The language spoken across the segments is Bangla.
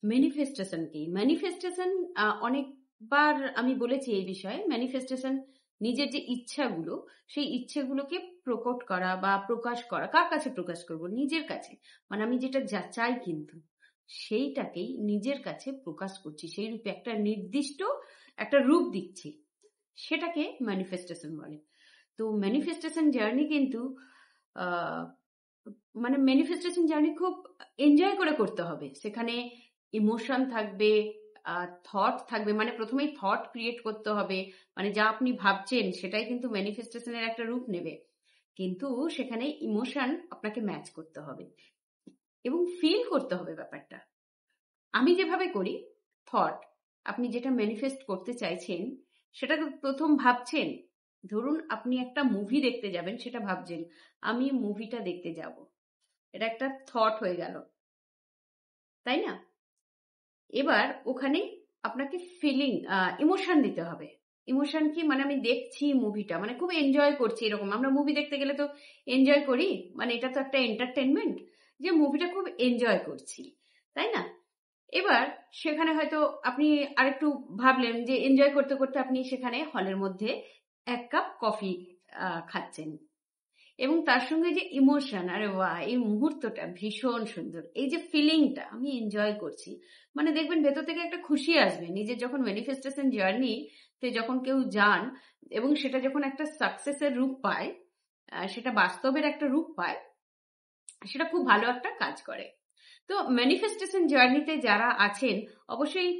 ম্যানিফেস্টেশন কি? ম্যানিফেস্টেশন অনেকবার আমি বলেছি এই বিষয়ে। ম্যানিফেস্টেশন নিজের যে ইচ্ছাগুলো, সেই ইচ্ছেগুলোকে প্রকট করা বা প্রকাশ করা। কার কাছে প্রকাশ করব? নিজের কাছে। মানে আমি যেটা চাই কিন্তু সেইটাকেই নিজের কাছে প্রকাশ করছি। সেই রূপে একটা নির্দিষ্ট একটা রূপ দিচ্ছি। সেটাকে ম্যানিফেস্টেশন বলে। তো ম্যানিফেস্টেশন জার্নি কিন্তু আহ মানে ম্যানিফেস্টেশন জার্নি খুব এনজয় করে করতে হবে। সেখানে ইমোশন থাকবে, থট থাকবে। মানে প্রথমেই থট ক্রিয়েট করতে হবে, মানে যা আপনি ভাবছেন সেটাই কিন্তু ম্যানিফেস্টেশনের একটা রূপ নেবে। কিন্তু সেখানে ইমোশন আপনাকে ম্যাচ করতে হবে এবং ফিল করতে হবে ব্যাপারটা। আমি যেভাবে করি, থট, আপনি যেটা ম্যানিফেস্ট করতে চাইছেন সেটা তো প্রথম ভাবছেন। ধরুন আপনি একটা মুভি দেখতে যাবেন, সেটা ভাবছেন আমি মুভিটা দেখতে যাব। এটা একটা থট হয়ে গেল, তাই না? এবার ওখানে আপনাকে ফিলিং, ইমোশন দিতে হবে। ইমোশন কি? মানে আমি দেখছি মুভিটা, মানে খুব এনজয় করছি। এরকম আমরা মুভি দেখতে গেলে তো এনজয় করি, মানে এটা তো একটা এন্টারটেনমেন্ট, যে মুভিটা খুব এনজয় করছি, তাই না? এবার সেখানে হয়তো আপনি আরেকটু ভাবলেন যে এনজয় করতে করতে আপনি সেখানে হলের মধ্যে 1 কাপ কফি খাচ্ছেন এবং তার সঙ্গে যে ইমোশন, আরে বাহ, এই মুহূর্তটা ভীষণ সুন্দর, এই যে ফিলিংটা আমি এনজয় করছি, মানে দেখবেন ভেতর থেকে একটা খুশি আসবে। নিজের যখন ম্যানিফেস্টেশন জার্নি তে যখন কেউ যান এবং সেটা যখন একটা সাকসেসের রূপ পায়, সেটা বাস্তবের একটা রূপ পায়, সেটা খুব ভালো একটা কাজ করে। তো ম্যানিফেস্টেশন জার্নিতে যারা আছেন অবশ্যই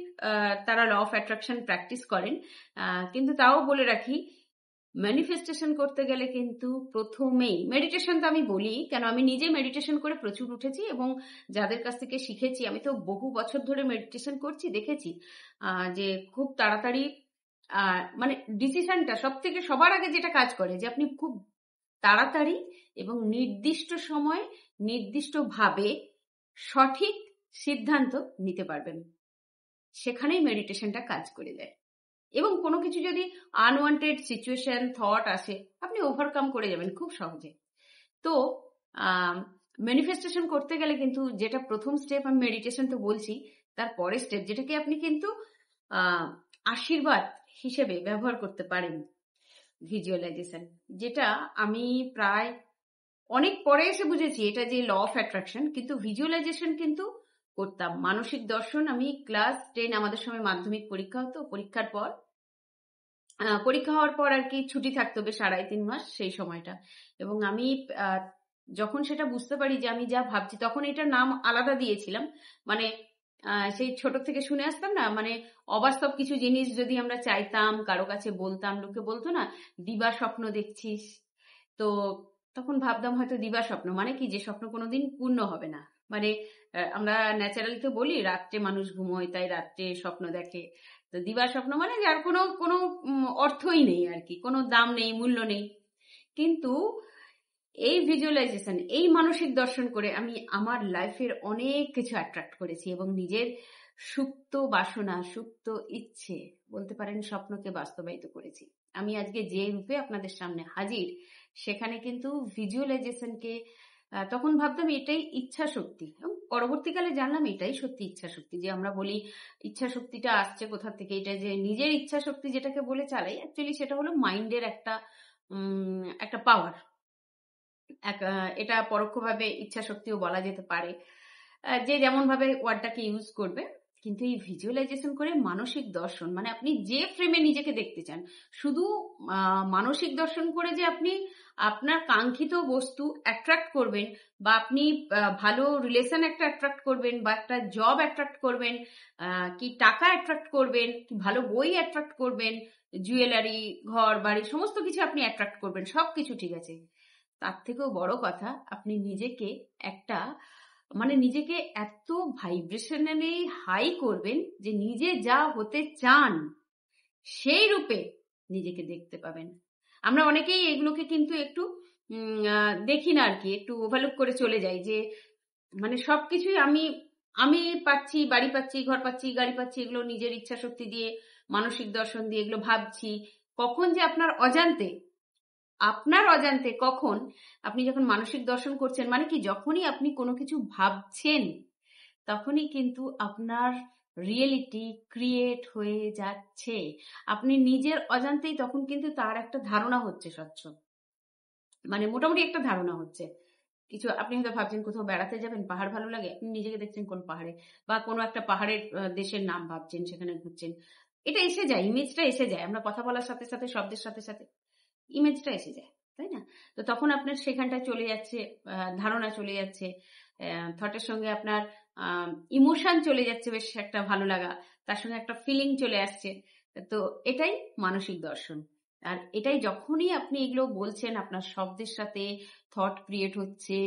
তারা ল অফ অ্যাট্রাকশন প্র্যাকটিস করেন, কিন্তু তাও বলে রাখি, ম্যানিফেস্টেশন করতে গেলে কিন্তু প্রথমেই মেডিটেশন তো আমি বলি কেন, আমি নিজে মেডিটেশন করে প্রচুর উঠেছি এবং যাদের কাছ থেকে শিখেছি, আমি তো বহু বছর ধরে মেডিটেশন করছি, দেখেছি যে খুব তাড়াতাড়ি মানে ডিসিশনটা সব থেকে সবার আগে যেটা কাজ করে, যে আপনি খুব তাড়াতাড়ি এবং নির্দিষ্ট সময় নির্দিষ্টভাবে সঠিক সিদ্ধান্ত নিতে পারবেন। সেখানেই মেডিটেশনটা কাজ করে দেয়। এবং কোনো কিছু যদি আনওয়ান্টেড সিচুয়েশন থট আসে, আপনি ওভারকাম করে যাবেন খুব সহজে। তো ম্যানিফেস্টেশন করতে গেলে কিন্তু যেটা প্রথম স্টেপ, আমি মেডিটেশন তো বলছি, তার পরের স্টেপ যেটাকে আপনি কিন্তু আশীর্বাদ হিসেবে ব্যবহার করতে পারেন, ভিজুয়ালাইজেশন, যেটা আমি প্রায় অনেক পরে এসে বুঝেছি এটা যে ল অফ অ্যাট্রাকশন, কিন্তু ভিজুয়ালাইজেশন কিন্তু করতাম। মানসিক দর্শন আমি ক্লাস 10, আমাদের সময় মাধ্যমিক পরীক্ষা হতো, পরীক্ষার পর পরীক্ষা হওয়ার পর আর কি ছুটি থাকতো বেশ 2.5-3 মাস সেই সময়টা, এবং আমি যখন সেটা বুঝতে পারি যে আমি যা ভাবছি, তখন এটার নাম আলাদা দিয়েছিলাম। মানে সেই ছোট থেকে শুনে আসতাম না, মানে অবাস্তব কিছু জিনিস যদি আমরা চাইতাম, কারো কাছে বলতাম, লোকে বলতো না দিবা স্বপ্ন দেখছিস, তো তখন ভাবতাম হয়তো দিবা স্বপ্ন মানে কি, যে স্বপ্ন কোনোদিন পূর্ণ হবে না। মানে আমরা ন্যাচারালি তো বলি রাত্রে মানুষ ঘুমোয়, তাই রাত্রে স্বপ্ন দেখে। তো দিবা স্বপ্ন মানে যার কোনো কোনো অর্থই নেই আর কি, কোনো দাম নেই, মূল্য নেই। কিন্তু এই ভিজুয়ালাইজেশন, এই মানসিক দর্শন করে আমি আমার লাইফের অনেক কিছু অ্যাট্রাক্ট করেছি এবং নিজের সুপ্ত বাসনা, সুপ্ত ইচ্ছে বলতে পারেন, স্বপ্নকে বাস্তবায়িত করেছি। আমি আজকে যে রূপে আপনাদের সামনে হাজির, সেখানে কিন্তু ভিজুয়ালাইজেশনকে তখন ভাবতাম এটাই ইচ্ছা শক্তি, এবং পরবর্তীকালে জানলাম এটাই সত্যি ইচ্ছা শক্তি। যে আমরা বলি ইচ্ছা শক্তিটা আসছে কোথা থেকে, এটা যে নিজের ইচ্ছা শক্তি যেটাকে বলে চালাই, অ্যাকচুয়ালি সেটা হলো মাইন্ডের একটা পাওয়ার। এটা পরোক্ষভাবে ইচ্ছা শক্তিও বলা যেতে পারে, যে যেমন ভাবে ওয়ার্ডটাকে ইউজ করবে। কিন্তু এই ভিজুয়ালাইজেশন করে মানসিক দর্শন, মানে আপনি যে ফ্রেমে নিজেকে দেখতে চান, শুধু মানসিক দর্শন করে যে আপনি আপনার কাঙ্ক্ষিত বস্তু অ্যাট্রাক্ট করবেন, বা আপনি ভালো রিলেশন একটা অ্যাট্রাক্ট করবেন, বা একটা জব অ্যাট্রাক্ট করবেন, কি টাকা অ্যাট্রাক্ট করবেন, কি ভালো বই অ্যাট্রাক্ট করবেন, জুয়েলারি, ঘর বাড়ি, সমস্ত কিছু আপনি অ্যাট্রাক্ট করবেন, সবকিছু ঠিক আছে। তার থেকেও বড় কথা, আপনি নিজেকে একটা, মানে নিজেকে এত ভাইব্রেশনালি হাই করবেন যে নিজে যা হতে চান সেই রূপে নিজেকে দেখতে পাবেন। আমরা অনেকেই এগুলোকে কিন্তু একটু দেখি না আর কি, একটু ওভারলুক করে চলে যাই, যে মানে সবকিছুই আমি আমি পাচ্ছি, বাড়ি পাচ্ছি, ঘর পাচ্ছি, গাড়ি পাচ্ছি, এগুলো নিজের ইচ্ছা শক্তি দিয়ে, মানসিক দর্শন দিয়ে এগুলো ভাবছি। কখন যে আপনার অজান্তে কখন আপনি যখন মানসিক দর্শন করছেন, মানে কি যখনই আপনি কোনো কিছু ভাবছেন, তখনই কিন্তু আপনার রিয়েলিটি ক্রিয়েট হয়ে যাচ্ছে। আপনি নিজের অজান্তেই তখন কিন্তু তার একটা ধারণা হচ্ছে স্বচ্ছ। মানে মোটামুটি একটা ধারণা হচ্ছে। কিছু আপনি হয়তো ভাবছেন কোথাও বেড়াতে যাবেন, পাহাড় ভালো লাগে। আপনি নিজেকে দেখছেন কোন পাহাড়ে, বা কোনো একটা পাহাড়ের দেশের নাম ভাবছেন, সেখানে ঘুরছেন। এটা এসে যায়, ইমেজটা এসে যায়। আমরা কথা বলার সাথে, সাথে শব্দের সাথে, সাথে ইমেজটা এসে যায়। তাই না? তো তখন আপনার সেখানটায় চলে যাচ্ছে, ধারণা চলে যাচ্ছে। থটের সঙ্গে আপনার আ ইমোশন চলে যাচ্ছে, বেশ একটা ভালো লাগা। তার সঙ্গে একটা ফিলিং চলে আসছে। তো এটাই মানসিক দর্শন। আর এটাই যখনই আপনি এগুলো বলছেন, আপনার শব্দের সাথে থট ক্রিয়েট হচ্ছে,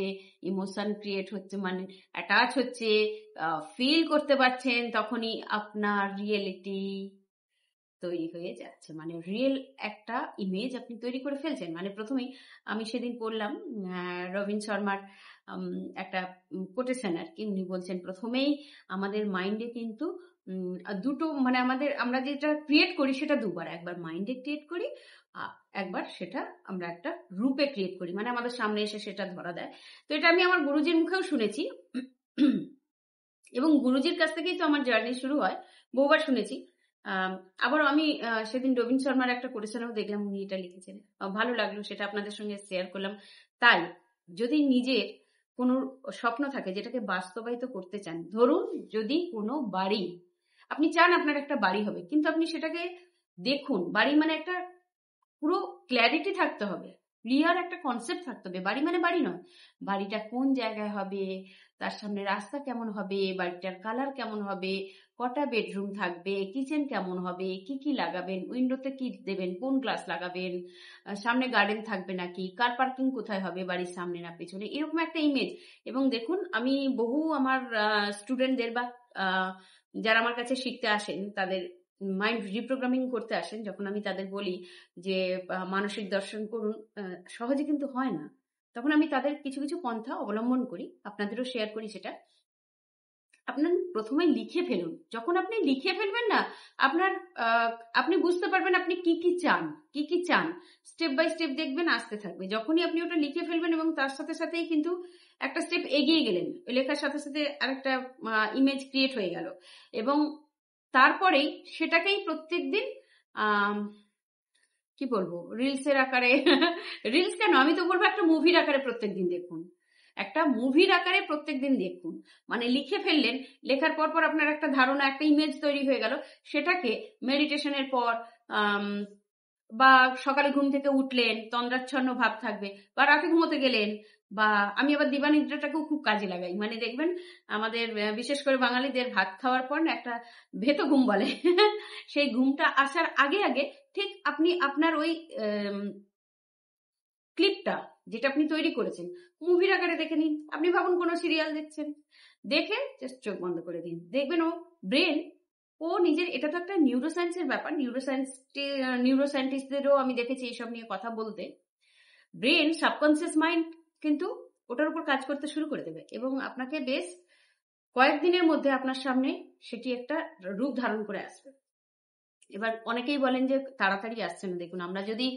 ইমোশন ক্রিয়েট হচ্ছে, মানে অ্যাটাচ হচ্ছে, ফিল করতে পারছেন, তখনই আপনার রিয়েলিটি তৈরি হয়ে যাচ্ছে। মানে রিয়েল একটা ইমেজ আপনি তৈরি করে ফেলছেন। মানে প্রথমেই আমি সেদিন পড়লাম রবিন শর্মার একটা কোটেশন আর কি। উনি বলছেন প্রথমেই আমাদের মাইন্ডে কিন্তু দুটো, মানে আমরা যেটা ক্রিয়েট করি সেটা দুবার, একবার মাইন্ডে ক্রিয়েট করি, একবার সেটা আমরা একটা রূপে ক্রিয়েট করি, মানে আমাদের সামনে এসে সেটা ধরা দেয়। তো এটা আমি আমার গুরুজির মুখেও শুনেছি এবং গুরুজির কাছ থেকেই তো আমার জার্নি শুরু হয়, বহুবার শুনেছি। আবারও আমি সেদিন রবীন শর্মার একটা কোটেশনেও দেখলাম উনি এটা লিখেছেন, ভালো লাগলো, সেটা আপনাদের সঙ্গে শেয়ার করলাম। তাই যদি নিজের কোনো স্বপ্ন থাকে যেটাকে বাস্তবায়িত করতে চান, ধরুন যদি কোনো বাড়ি আপনি চান, আপনার একটা বাড়ি হবে, কিন্তু আপনি সেটাকে দেখুন, বাড়ি মানে একটা পুরো ক্ল্যারিটি থাকতে হবে, ক্লিয়ার একটা কনসেপ্ট থাকতে হবে। বাড়ি মানে বাড়ি নয়, বাড়িটা কোন জায়গায় হবে, তার সামনে রাস্তা কেমন হবে, বাড়িটার কালার কেমন হবে, কটা বেডরুম থাকবে, কিচেন কেমন হবে, কি কি লাগাবেন, উইন্ডোতে কি দেবেন, কোন গ্লাস লাগাবেন, সামনে গার্ডেন থাকবে নাকি, কার পার্কিং কোথায় হবে, বাড়ির সামনে না পেছনে, এরকম একটা ইমেজ। এবং দেখুন, আমি বহু আমার স্টুডেন্টদের বা যারা আমার কাছে শিখতে আসেন, তাদের মাইন্ড রিপ্রোগ্রামিং করতে আসেন, যখন আমি তাদের বলি যে মানসিক দর্শন করুন, সহজে কিন্তু হয় না। তখন আমি তাদের কিছু কিছু পন্থা অবলম্বন করি, আপনাদেরও শেয়ার করি সেটা। আপনার প্রথমে লিখে ফেলুন। যখন আপনি লিখে ফেলবেন না, আপনার আপনি বুঝতে পারবেন আপনি কি কি চান, কি কি চান। স্টেপ বাই স্টেপ দেখবেন আসতে থাকবে। যখনই আপনি ওটা লিখে ফেলবেন এবং তার সাথে সাথেই কিন্তু একটা স্টেপ এগিয়ে গেলেন, ওই লেখার সাথে সাথে আরেকটা ইমেজ ক্রিয়েট হয়ে গেল, এবং তারপরেই সেটাকেই প্রত্যেকদিন কি বলবো, রিলসের আকারে রিলস কেন, আমি তো বলবো একটা মুভির আকারে প্রত্যেকদিন দেখুন, একটা মুভির আকারে প্রত্যেকদিন দেখুন। মানে লিখে ফেললেন, লেখার পর পর আপনার একটা ধারণা, একটা ইমেজ তৈরি হয়ে গেল। সেটাকে মেডিটেশনের পর বা সকালে ঘুম থেকে উঠলেন, তন্দ্রাচ্ছন্ন ভাব থাকবে, বা রাতে ঘুমোতে গেলেন, বা আমি আবার দিবানিদ্রাটাকেও খুব কাজে লাগাই। মানে দেখবেন আমাদের বিশেষ করে বাঙালিদের ভাত খাওয়ার পর না একটা ভেত ঘুম বলে সেই ঘুমটা আসার আগে আগে ঠিক আপনি আপনার ওই ক্লিপটা যেটা আপনি তৈরি করেছেন মুভির আকারে দেখে নিন। আপনি ভাবুন কোনো সিরিয়াল দেখছেন, দেখে জাস্ট চোখ বন্ধ করে দিন, দেখবেন ও ব্রেন, ও নিজের, এটা তো একটা নিউরোসায়েন্সের ব্যাপার, নিউরোসায়েন্টিস্টদেরও আমি দেখেছি এইসব নিয়ে কথা বলতে। ব্রেন, সাবকনসিয়াস মাইন্ড কিন্তু ওটার উপর কাজ করতে শুরু করে দেবে, এবং আপনাকে বেশ কয়েকদিনের মধ্যে আপনার সামনে সেটি একটা রূপ ধারণ করে আসবে। এবার অনেকেই বলেন যে তাড়াতাড়ি আসছে না। দেখুন, আমরা যদি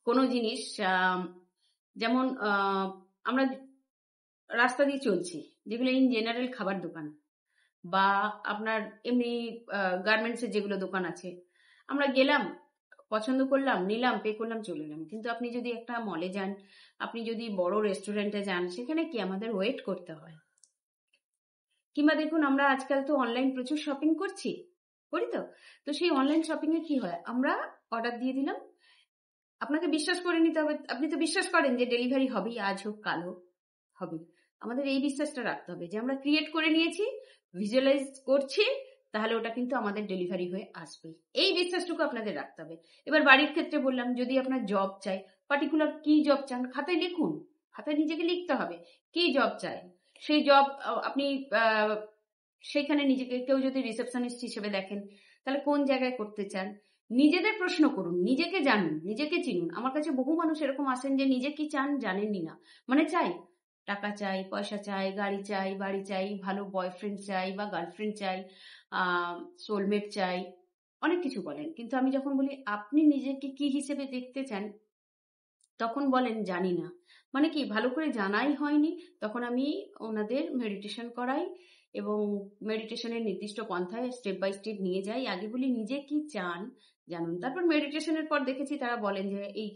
কোনো জিনিস যেমন আমরা রাস্তা দিয়ে চলছি, যেগুলো ইন জেনারেল খাবার দোকান বা আপনার এমনি গার্মেন্টসের যেগুলো দোকান আছে, আমরা গেলাম, পছন্দ করলাম, নিলাম, পে করলাম, চলে এলাম। কিন্তু আপনি যদি একটা মলে যান, আপনি যদি বড় রেস্টুরেন্টে যান, সেখানে কি আমাদের ওয়েট করতে হয়। কিংবা দেখুন, আমরা আজকাল তো অনলাইন প্রচুর শপিং করছি, করি তো। তো সেই অনলাইন শপিং এ কি হয়, আমরা অর্ডার দিয়ে দিলাম, আপনাকে বিশ্বাস করে নিতে হবে, আপনি তো বিশ্বাস করেন যে ডেলিভারি হবেই, আজ হোক কাল হোক হবে। আমাদের এই বিশ্বাসটা রাখতে হবে যে আমরা ক্রিয়েট করে নিয়েছি, ভিজুয়ালাইজ করছি, তাহলে ওটা কিন্তু আমাদের ডেলিভারি হয়ে আসবে। এই বিশ্বাসটুকু আপনাদের রাখতে হবে। এবার বাড়ির ক্ষেত্রে বললাম, যদি আপনার জব চাই, পার্টিকুলার কি জব চান খাতায় লিখুন, খাতায় নিজেকে লিখতে হবে কি জব চাই। সেই জব আপনি সেইখানে নিজেকে, কেউ যদি রিসেপশনিস্ট হিসেবে দেখেন, তাহলে কোন জায়গায় করতে চান, নিজেদের প্রশ্ন করুন, নিজেকে জানুন, নিজেকে চিনুন। আমার কাছে বহু মানুষ এরকম আসেন যে নিজে কি চান জানেনই না। মানে চাই, টাকা চাই, পয়সা চাই, গাড়ি চাই, বাড়ি চাই, ভালো বয়ফ্রেন্ড চাই বা গার্লফ্রেন্ড চাই, সোলমেট চাই, অনেক কিছু বলেন। কিন্তু আমি যখন বলি আপনি নিজেকে কি হিসেবে দেখতে চান, তখন বলেন জানি না। মানে কি, ভালো করে জানাই হয়নি। তখন আমি ওনাদের মেডিটেশন করাই এবং মেডিটেশনের নির্দিষ্ট পন্থায় স্টেপ বাই স্টেপ নিয়ে যাই। আগে বলি নিজে কি চান জানুন। তারপর মেডিটেশনের পর দেখেছি তারা বলেন যে এই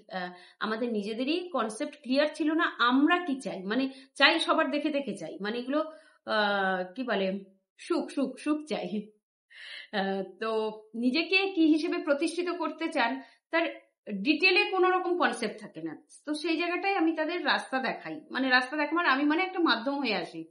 আমাদের নিজেদেরই কনসেপ্ট ক্লিয়ার ছিল না আমরা কি চাই, মানে চাই সবার দেখে দেখে চাই, মানে এগুলো কি বলে সুখ সুখ সুখ চাই। তো নিজেকে কি হিসেবে প্রতিষ্ঠিত করতে চান তার ডিটেলে কোনো রকম কনসেপ্ট থাকে না। তো সেই জায়গাটায় আমি তাদের রাস্তা দেখাই, মানে রাস্তা দেখাবার আমি মানে একটা মাধ্যম হয়ে আসি।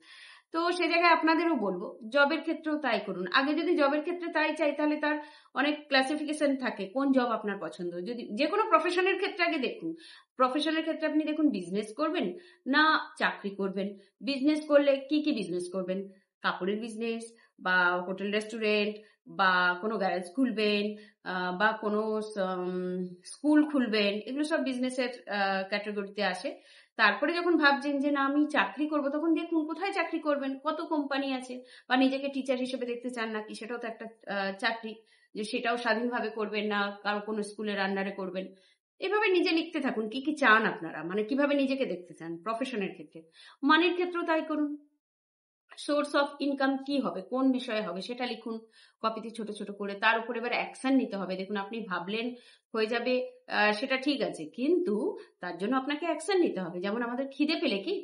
তো সে জায়গায় আপনাদেরও বলবো জবের ক্ষেত্রেও তাই করুন। আগে যদি জবের ক্ষেত্রে তাই চাই তাহলে তার অনেক ক্লাসিফিকেশন থাকে কোন জব আপনার পছন্দ। যদি যে কোনো প্রফেশনের ক্ষেত্রে আগে দেখুন, প্রফেশনের ক্ষেত্রে আপনি দেখুন বিজনেস করবেন না চাকরি করবেন। বিজনেস করলে কি কি বিজনেস করবেন, কাপড়ের বিজনেস বা হোটেল রেস্টুরেন্ট বা কোনো গ্যারেজ খুলবেন বা কোনো স্কুল খুলবেন, এগুলো সব বিজনেসের ক্যাটাগরিতে আসে। তারপরে যখন ভাবছেন যে না আমি চাকরি করব, তখন দেখুন কোথায় চাকরি করবেন, কত কোম্পানি আছে, বা নিজেকে টিচার হিসেবে দেখতে চান নাকি সেটাও তো একটা চাকরি, যে সেটাও স্বাধীনভাবে করবেন না কারো কোনো স্কুলের আন্ডারে করবেন। এভাবে নিজে লিখতে থাকুন কি কি চান আপনারা, মানে কিভাবে নিজেকে দেখতে চান প্রফেশনের ক্ষেত্রে। মানির ক্ষেত্রেও তাই করুন, সোর্স অফ ইনকাম কি হবে, কোন বিষয়ে হবে সেটা লিখুন কপিতে ছোট ছোট করে। তার উপর এবার অ্যাকশন নিতে হবে। দেখুন আপনি ভাবলেন হয়ে যাবে সেটা ঠিক আছে, কিন্তু তার জন্য আপনাকে অ্যাকশন নিতে হবে। যেমন আমাদের খিদে পেলে কি,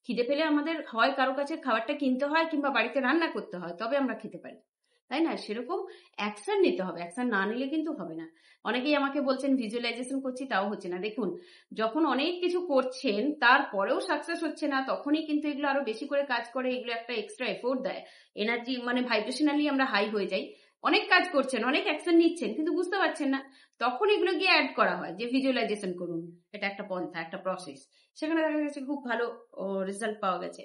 খিদে পেলে আমাদের হয় কারো কাছে খাবারটা কিনতে হয় কিংবা বাড়িতে রান্না করতে হয়, তবে আমরা খেতে পারি, তাই না? সেরকম অ্যাকশন নিতে হবে, অ্যাকশন না নিলে কিন্তু হবে না। অনেকেই আমাকে বলছেন ভিজুয়ালাইজেশন করছি তাও হচ্ছে না। দেখুন যখন অনেক কিছু করছেন তারপরেও সাকসেস হচ্ছে না, তখনই কিন্তু এগুলো আরো বেশি করে কাজ করে, এগুলো একটা এক্সট্রা এফোর্ট দেয়, এনার্জি মানে ভাইব্রেশনালি আমরা হাই হয়ে যাই। অনেক কাজ করছেন, অনেক অ্যাকশন নিচ্ছেন কিন্তু বুঝতে পারছেন না, তখন এগুলো গিয়ে অ্যাড করা হয় যে ভিজুয়ালাইজেশন করুন। এটা একটা পন্থা, একটা প্রসেস, সেখানে দেখা গেছে খুব ভালো রেজাল্ট পাওয়া গেছে,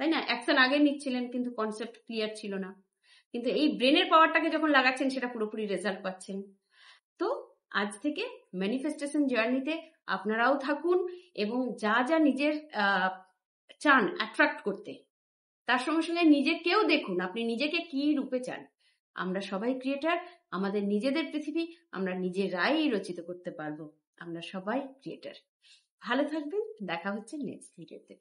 তাই না? অ্যাকশন আগে নিচ্ছিলেন কিন্তু কনসেপ্ট ক্লিয়ার ছিল না, কিন্তু এই ব্রেনের পাওয়ারটাকে যখন লাগাচ্ছেন সেটা পুরোপুরি রেজাল্ট পাচ্ছেন। তো আজ থেকে ম্যানিফেস্টেশন জার্নিতে আপনারাও থাকুন এবং যা যা নিজের চান অ্যাট্রাক্ট করতে, তার সঙ্গে সঙ্গে নিজেকেও দেখুন আপনি নিজেকে কি রূপে চান। আমরা সবাই ক্রিয়েটার, আমাদের নিজেদের পৃথিবী আমরা নিজেরাই রচিত করতে পারবো। আমরা সবাই ক্রিয়েটার। ভালো থাকবেন, দেখা হচ্ছে নেক্সট ভিডিওতে।